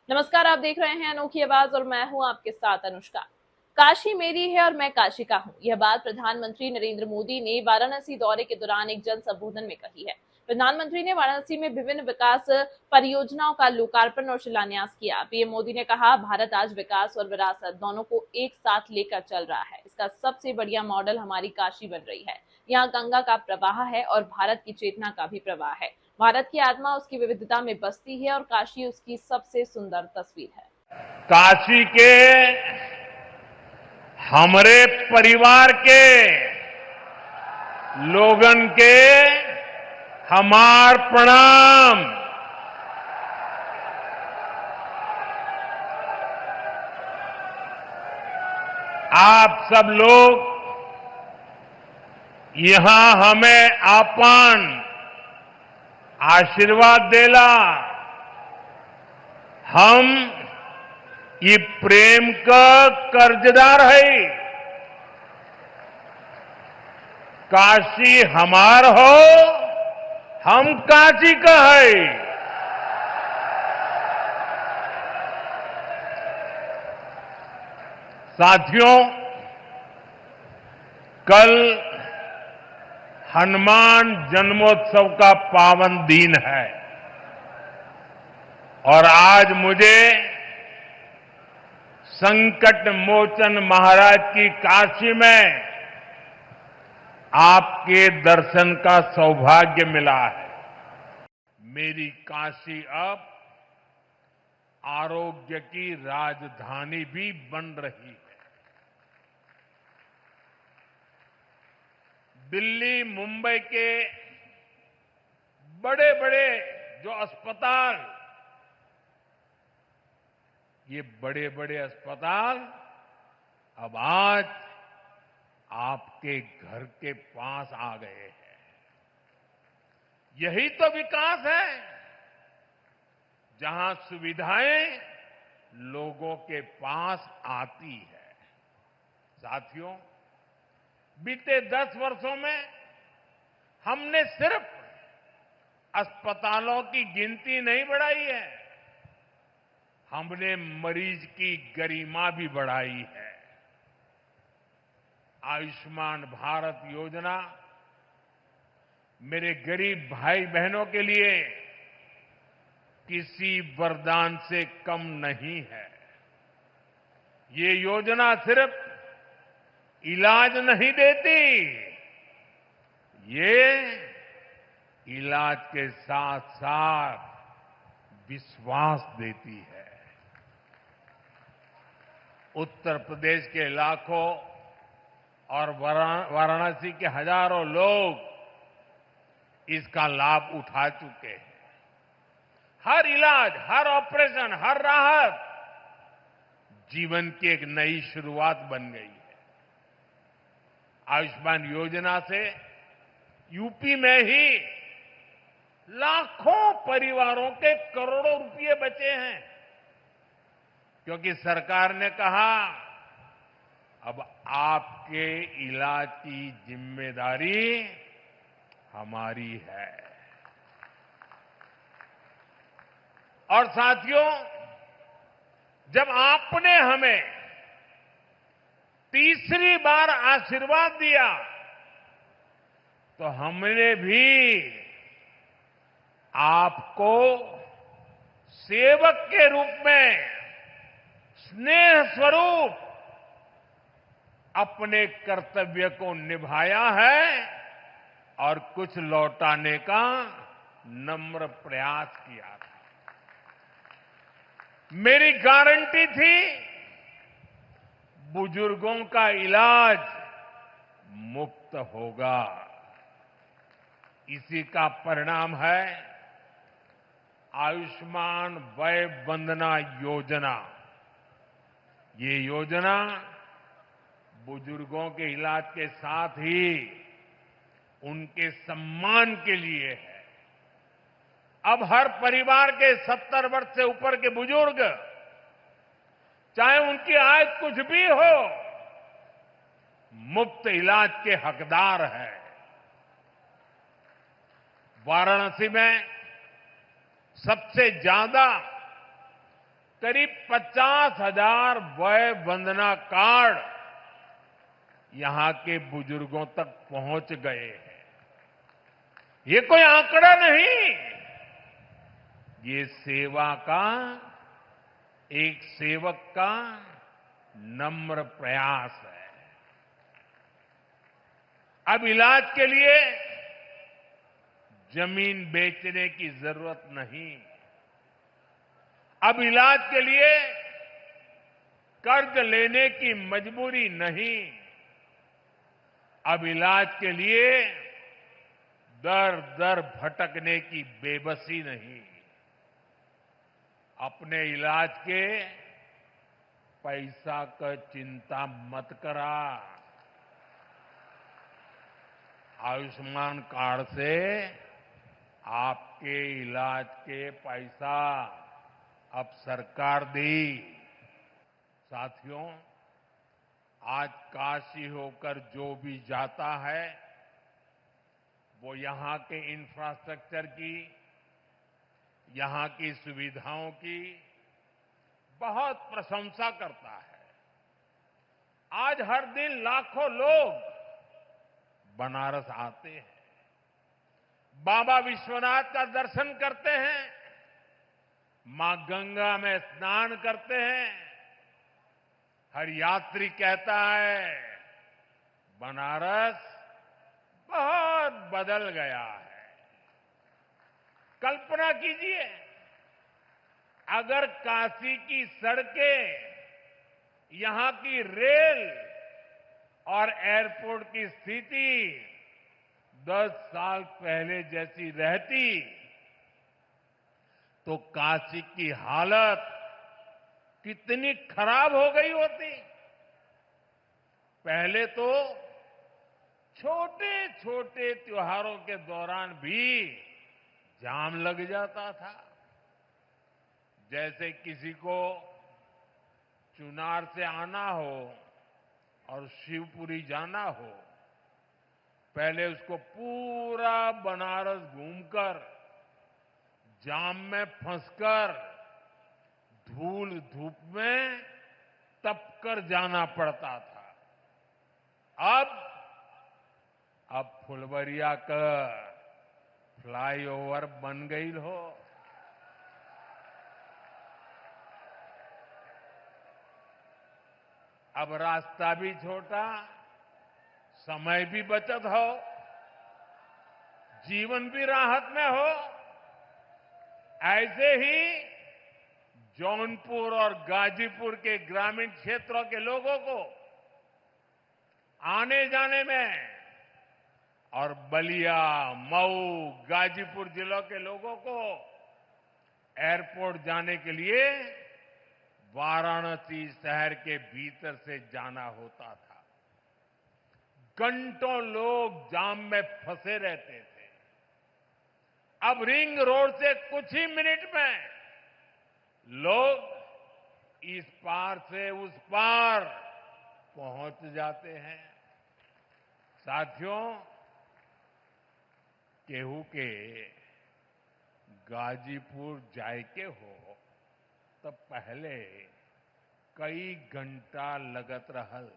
नमस्कार, आप देख रहे हैं अनोखी आवाज और मैं हूं आपके साथ अनुष्का। काशी मेरी है और मैं काशी का हूं, यह बात प्रधानमंत्री नरेंद्र मोदी ने वाराणसी दौरे के दौरान एक जन संबोधन में कही है। प्रधानमंत्री ने वाराणसी में विभिन्न विकास परियोजनाओं का लोकार्पण और शिलान्यास किया। पीएम मोदी ने कहा, भारत आज विकास और विरासत दोनों को एक साथ लेकर चल रहा है। इसका सबसे बढ़िया मॉडल हमारी काशी बन रही है। यहाँ गंगा का प्रवाह है और भारत की चेतना का भी प्रवाह है। भारत की आत्मा उसकी विविधता में बसती है और काशी उसकी सबसे सुंदर तस्वीर है। काशी के हमरे परिवार के लोगन के हमार प्रणाम। आप सब लोग यहां हमें आपन आशीर्वाद देला। हम ये प्रेम का कर्जदार है। काशी हमार हो, हम काशी का है। साथियों, कल हनुमान जन्मोत्सव का पावन दिन है और आज मुझे संकट मोचन महाराज की काशी में आपके दर्शन का सौभाग्य मिला है। मेरी काशी अब आरोग्य की राजधानी भी बन रही है। दिल्ली, मुंबई के बड़े बड़े जो अस्पताल, ये बड़े बड़े अस्पताल अब आज आपके घर के पास आ गए हैं। यही तो विकास है, जहां सुविधाएं लोगों के पास आती है। साथियों, बीते 10 वर्षों में हमने सिर्फ अस्पतालों की गिनती नहीं बढ़ाई है, हमने मरीज की गरिमा भी बढ़ाई है। आयुष्मान भारत योजना मेरे गरीब भाई बहनों के लिए किसी वरदान से कम नहीं है। ये योजना सिर्फ इलाज नहीं देती, ये इलाज के साथ साथ विश्वास देती है। उत्तर प्रदेश के लाखों और वाराणसी के हजारों लोग इसका लाभ उठा चुके हैं। हर इलाज, हर ऑपरेशन, हर राहत जीवन की एक नई शुरुआत बन गई है। आयुष्मान योजना से यूपी में ही लाखों परिवारों के करोड़ों रुपए बचे हैं, क्योंकि सरकार ने कहा अब आपके इलाज की जिम्मेदारी हमारी है। और साथियों, जब आपने हमें तीसरी बार आशीर्वाद दिया तो हमने भी आपको सेवक के रूप में स्नेह स्वरूप अपने कर्तव्य को निभाया है और कुछ लौटाने का नम्र प्रयास किया था। मेरी गारंटी थी, बुजुर्गों का इलाज मुफ्त होगा। इसी का परिणाम है आयुष्मान वय वंदना योजना। ये योजना बुजुर्गों के इलाज के साथ ही उनके सम्मान के लिए है। अब हर परिवार के 70 वर्ष से ऊपर के बुजुर्ग, चाहे उनकी आय कुछ भी हो, मुफ्त इलाज के हकदार है। वाराणसी में सबसे ज्यादा करीब 50,000 वय वंदना कार्ड यहां के बुजुर्गों तक पहुंच गए हैं। ये कोई आंकड़ा नहीं, ये सेवा का, एक सेवक का नम्र प्रयास है। अब इलाज के लिए जमीन बेचने की जरूरत नहीं। अब इलाज के लिए कर्ज लेने की मजबूरी नहीं। अब इलाज के लिए दर दर भटकने की बेबसी नहीं। अपने इलाज के पैसा का चिंता मत करा। आयुष्मान कार्ड से आपके इलाज के पैसा अब सरकार दी। साथियों, आज काशी होकर जो भी जाता है वो यहां के इंफ्रास्ट्रक्चर की, यहां की सुविधाओं की बहुत प्रशंसा करता है। आज हर दिन लाखों लोग बनारस आते हैं, बाबा विश्वनाथ का दर्शन करते हैं, मां गंगा में स्नान करते हैं। हर यात्री कहता है बनारस बहुत बदल गया है। कल्पना कीजिए, अगर काशी की सड़कें, यहां की रेल और एयरपोर्ट की स्थिति 10 साल पहले जैसी रहती तो काशी की हालत कितनी खराब हो गई होती। पहले तो छोटे छोटे त्योहारों के दौरान भी जाम लग जाता था। जैसे किसी को चुनार से आना हो और शिवपुरी जाना हो, पहले उसको पूरा बनारस घूमकर, जाम में फंसकर, धूल धूप में तपकर जाना पड़ता था। अब फुलवरिया का फ्लाईओवर बन गई हो। अब रास्ता भी छोटा, समय भी बचत हो, जीवन भी राहत में हो। ऐसे ही जौनपुर और गाजीपुर के ग्रामीण क्षेत्रों के लोगों को आने जाने में और बलिया, मऊ, गाजीपुर जिलों के लोगों को एयरपोर्ट जाने के लिए वाराणसी शहर के भीतर से जाना होता था। घंटों लोग जाम में फंसे रहते थे। अब रिंग रोड से कुछ ही मिनट में लोग इस पार से उस पार पहुंच जाते हैं। साथियों, केहू के गाजीपुर जायके हो तब पहले कई घंटा लगत रहल।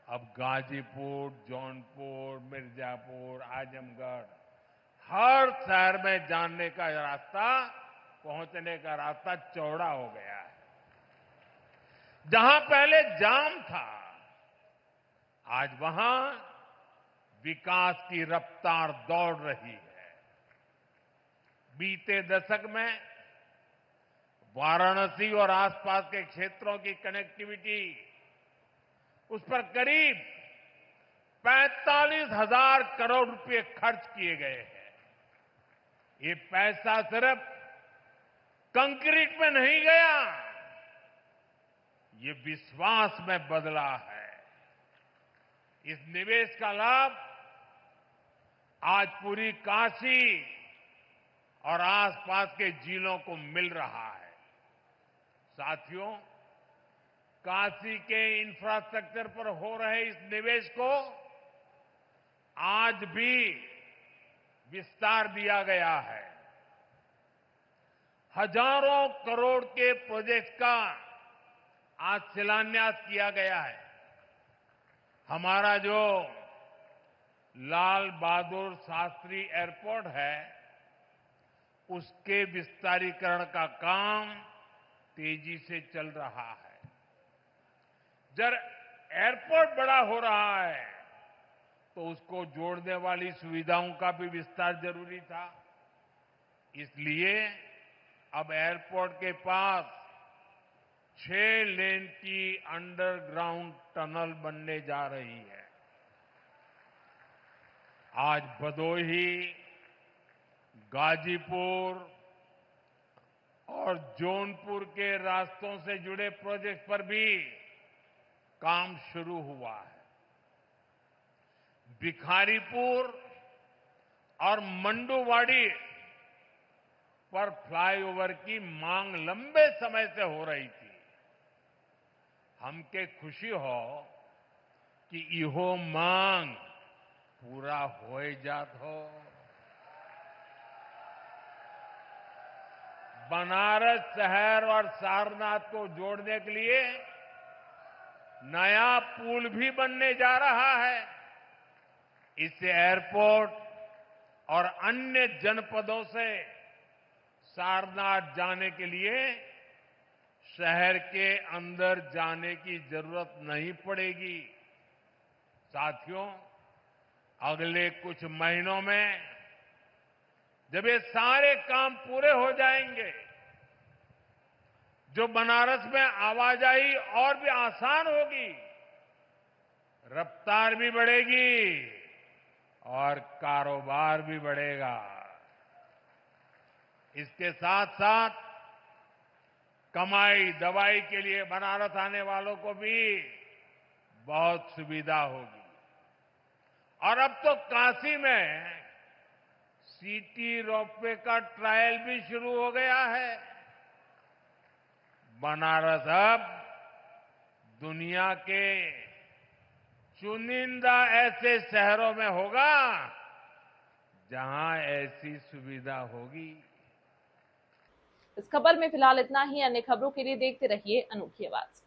अब गाजीपुर, जौनपुर, मिर्जापुर, आजमगढ़, हर शहर में जाने का रास्ता, पहुंचने का रास्ता चौड़ा हो गया है। जहां पहले जाम था, आज वहां विकास की रफ्तार दौड़ रही है। बीते दशक में वाराणसी और आसपास के क्षेत्रों की कनेक्टिविटी, उस पर करीब 45,000 करोड़ रुपए खर्च किए गए हैं। ये पैसा सिर्फ कंक्रीट में नहीं गया, ये विश्वास में बदला है। इस निवेश का लाभ आज पूरी काशी और आसपास के जिलों को मिल रहा है। साथियों, काशी के इंफ्रास्ट्रक्चर पर हो रहे इस निवेश को आज भी विस्तार दिया गया है। हजारों करोड़ के प्रोजेक्ट का आज शिलान्यास किया गया है। हमारा जो लाल बहादुर शास्त्री एयरपोर्ट है, उसके विस्तारीकरण का काम तेजी से चल रहा है। जब एयरपोर्ट बड़ा हो रहा है तो उसको जोड़ने वाली सुविधाओं का भी विस्तार जरूरी था। इसलिए अब एयरपोर्ट के पास 6 लेन की अंडरग्राउंड टनल बनने जा रही है। आज भदोही, गाजीपुर और जौनपुर के रास्तों से जुड़े प्रोजेक्ट पर भी काम शुरू हुआ है। भिखारीपुर और मंडुवाड़ी पर फ्लाईओवर की मांग लंबे समय से हो रही थी। हमके खुशी हो कि इहो मांग पूरा हो जात हो। बनारस शहर और सारनाथ को जोड़ने के लिए नया पुल भी बनने जा रहा है। इससे एयरपोर्ट और अन्य जनपदों से सारनाथ जाने के लिए शहर के अंदर जाने की जरूरत नहीं पड़ेगी। साथियों, अगले कुछ महीनों में जब ये सारे काम पूरे हो जाएंगे, जो बनारस में आवाजाही और भी आसान होगी, रफ्तार भी बढ़ेगी और कारोबार भी बढ़ेगा। इसके साथ साथ कमाई दवाई के लिए बनारस आने वालों को भी बहुत सुविधा होगी। और अब तो काशी में सिटी रोपवे का ट्रायल भी शुरू हो गया है। बनारस अब दुनिया के चुनिंदा ऐसे शहरों में होगा जहां ऐसी सुविधा होगी। इस खबर में फिलहाल इतना ही। अन्य खबरों के लिए देखते रहिए अनोखी आवाज।